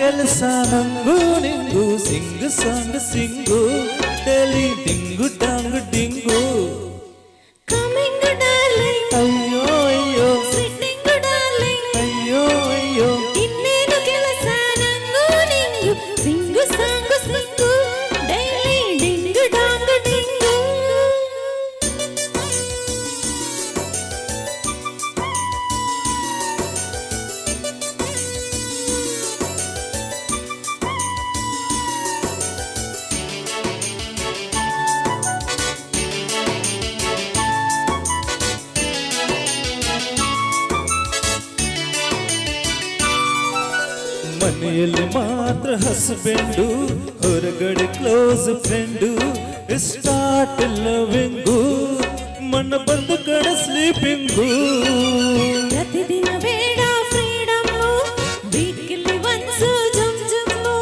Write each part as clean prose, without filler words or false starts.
ಕೆಲಸ ನಂಗು ನಿಂಗು sing song sing daily ding dong ding coming darling ಅಯ್ಯೋ ಅಯ್ಯೋ ಸಿಟ್ಟಿಂಗ್ ಡಾರ್ಲಿಂಗ್ ಅಯ್ಯೋ ಅಯ್ಯೋ ಇನ್ನೇನು ಕೆಲಸ ನಂಗು ನಿಂಗು sing song sing daily ding dong ಡಿಂಗು ಮನೆಯಲ್ಲಿ ಮಾತ್ರ ಹಸ್ಬೆಂಡು ಹೊರಗಡೆ ಕ್ಲೋಸ್ ಫ್ರೆಂಡು ಸ್ಟಾರ್ಟ್ ಲವಿಂಗು ಮನ ಬಂದು ಕಡೆ ಸ್ಲೀಪಿಂಗು ಪ್ರತಿದಿನ ಬೇಡ ಫ್ರೀಡಮ್ಮು ವೀಕ್ಲಿ ಒನ್ಸ್ ಜಮ್ ಜಮ್ಮು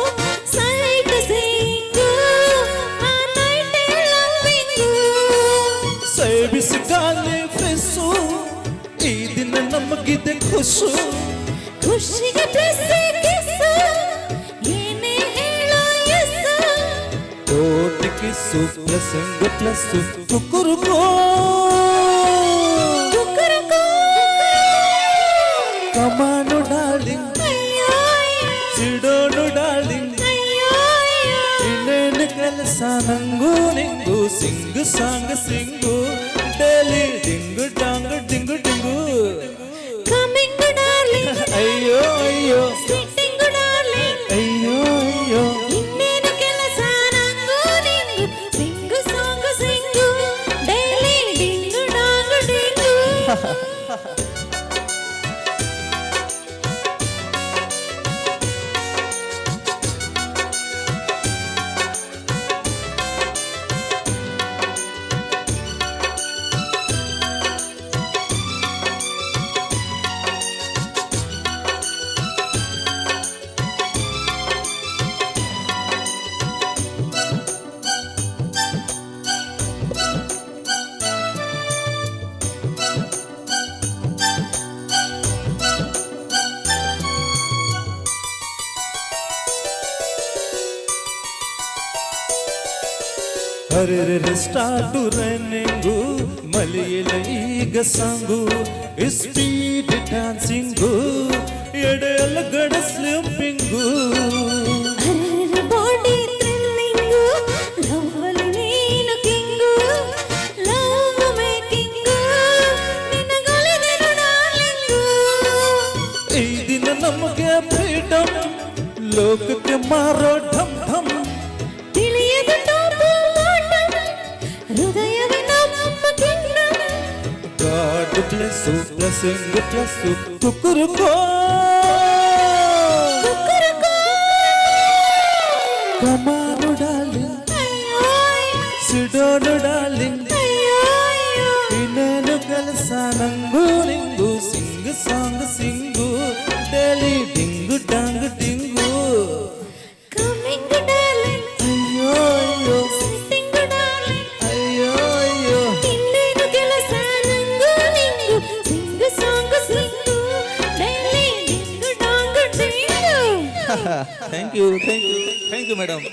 ಸೈಟ್ ಸೀಯಿಂಗು ಆ ನೈಟ್ ಲವಿಂಗು ಸೇವಿಸಿ ಗಾಲಿ ಫ್ರೆಸ್ಸು ಈ ದಿನ ನಮಗಿದೆ ಖುಷು ಖುಷಿಗೆ ಪ್ಲಸ್ ಕಿಸ್ಸು ಏನೇ ಹೇಳೋ ಎಸ್ಸು ಕೋಟಿ ಕಿಸ್ಸು ಪ್ಲಸ್ಸಿಂಗ್ ಪ್ಲಸ್ಸು ಕುಕ್ಕುರುಕೋ ಕುಕ್ಕುರುಕೋ ಕಮಾನು ಡಾರ್ಲಿಂಗ್ ಅಯ್ಯೋ ಸಿಡೋನು ಡಾರ್ಲಿಂಗ್ ಅಯ್ಯೋ ಅಯ್ಯೋ ಇನ್ನೇನು ಕೆಲಸ ನಂಗೂ ನಿಂಗು sing song sing daily ding dong ಡಿಂಗು ಡಿಂಗು coming darling ಅಯ್ಯೋ ಅಯ್ಯೋ ಸಿಟ್ಟಿಂಗ್ ಡಾರ್ಲಿಂಗ್ ಅಯ್ಯೋ ಅಯ್ಯೋ ಇನ್ನೇನು ಕೆಲಸ ನಂಗೂ ನಿಂಗು sing song sing daily ding dong ಡಿಂಗು ಹರರೆ start running ಮಲೆಯಲ ಈಗ ಸಾಂಗು ಸ್ಪೀಡ್ ಡ್ಯಾನ್ಸಿಂಗು ಎಡೆಯಲ್ಲ ಗಡ ಸ್ಲಿಂಪಿಂಗು ಅರೆ ಬಾಡಿ ಥ್ರಿಲ್ಲಿಂಗು ಲವ್ವಲ್ಲಿ ನೀನು ಕಿಂಗು ಲವ್ ಮೇಕಿಂಗು ನಿನಗೊಲಿದೆನು ಡಾರ್ಲಿಂಗು ಈ ದಿನ ನಮಗೆ ಫ್ರೀಡಮ್ ಲೋಕಕ್ಕೆ ಮಾರೋ ಢಮ್ ಢಮ್ ತಿಳಿಯದ ಟಾಪು ಬಾಟಮ್ ಹೃದಯವೇ ನಮ್ಮ kingdom God bless blessing plus ಕುಕ್ಕುರುಕೋ ಕುಕ್ಕುರುಕೋ ಕಮಾನು ಡಾರ್ಲಿಂಗ್ ಅಯ್ಯೋ ಸಿಡೋನು ಡಾರ್ಲಿಂಗ್ ಅಯ್ಯೋ ಅಯ್ಯೋ ಇನ್ನೇನು ಕೆಲಸ ನಂಗೂ ನಿಂಗು sing song sing daily ding dong ding coming darling ಅಯ್ಯೋ ಅಯ್ಯೋ ಸಿಟ್ಟಿಂಗ್ ಡಾರ್ಲಿಂಗ್ ಅಯ್ಯೋ ಅಯ್ಯೋ ಇನ್ನೇನು ಕೆಲಸ ನಂಗೂ ನಿಂಗು sing song sing daily ding dong ding thank you madam